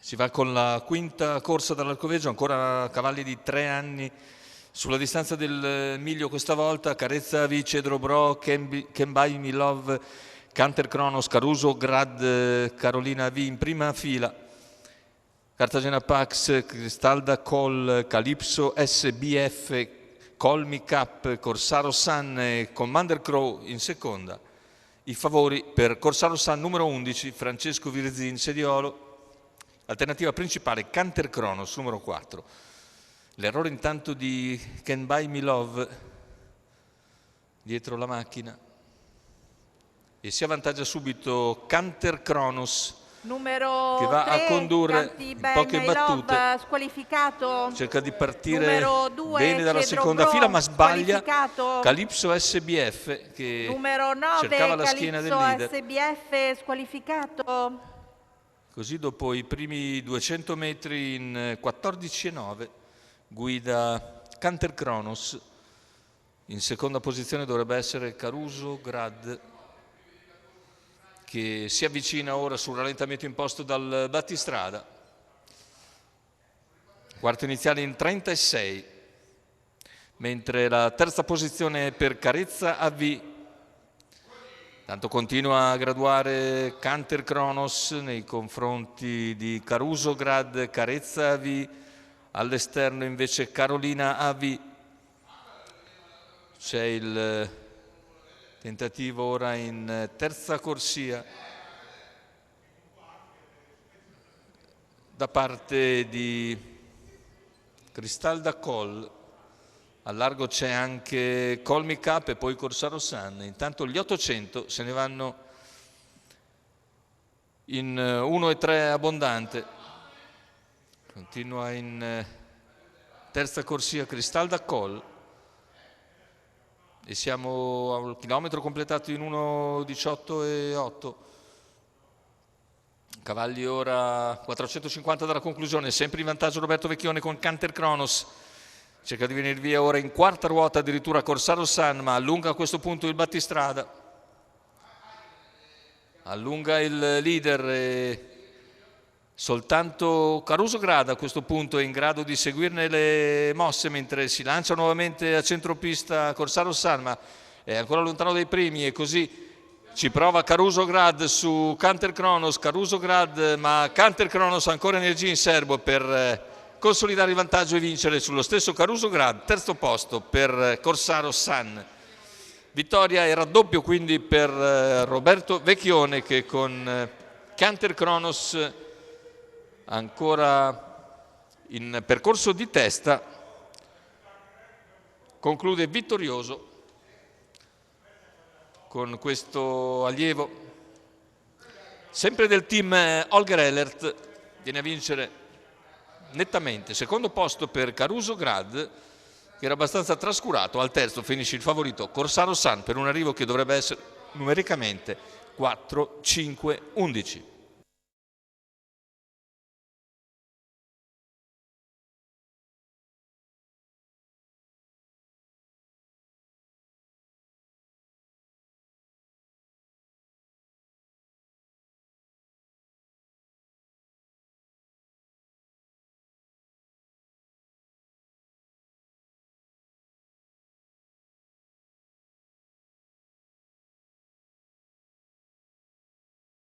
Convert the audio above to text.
Si va con la quinta corsa dall'Arcoveggio, ancora cavalli di 3 anni sulla distanza del miglio questa volta. Carezza V, Cedro Bro, Kembai Milov, Canter Kronos, Caruso Grad, Carolina V in prima fila. Cartagena Pax, Cristalda Col, Calypso SBF, Colmi Cap, Corsaro Sun e Commander Crow in seconda. I favori per Corsaro Sun numero 11, Francesco Virzin Sediolo. Alternativa principale Canter Kronos numero 4. L'errore intanto di Kembai Milov dietro la macchina e si avvantaggia subito Canter Kronos numero che va 3, a condurre in poche battute, squalificato. cerca di partire 2, bene dalla Cedro seconda Bro, fila ma sbaglia. Calypso SBF che numero 9, cercava la schiena del leader. SBF squalificato. Così dopo i primi 200 metri in 14,9 guida Canter Kronos. In seconda posizione dovrebbe essere Caruso Grad, che si avvicina ora sul rallentamento imposto dal battistrada. Quarto iniziale in 36, mentre la terza posizione è per Carezza AV. Tanto continua a graduare Canter Kronos nei confronti di Caruso Grad, Carezza AV, all'esterno invece Carolina AV. C'è il tentativo ora in terza corsia da parte di Cristalda Col. Al largo c'è anche Colmi Cap e poi Corsaro Sun. Intanto gli 800 se ne vanno in 1,3 abbondante. Continua in terza corsia Cristalda Col e siamo al chilometro completato in 1,18,8. Cavalli ora 450 dalla conclusione, sempre in vantaggio Roberto Vecchione con Canter Kronos. Cerca di venire via ora in quarta ruota addirittura Corsaro Sun, ma allunga a questo punto il battistrada. Allunga il leader e soltanto Caruso Grad a questo punto è in grado di seguirne le mosse, mentre si lancia nuovamente a centropista Corsaro Sun, ma è ancora lontano dai primi e così ci prova Caruso Grad su Canter Kronos. Caruso Grad, ma Canter Kronos ancora energia in serbo per consolidare il vantaggio e vincere sullo stesso Caruso Grad. Terzo posto per Corsaro Sun. Vittoria e raddoppio quindi per Roberto Vecchione, che con Canter Kronos ancora in percorso di testa conclude vittorioso con questo allievo sempre del team Holger Ehlert. Viene a vincere nettamente. Secondo posto per Caruso Grad, che era abbastanza trascurato. Al terzo finisce il favorito Corsaro Sun per un arrivo che dovrebbe essere numericamente 4-5-11.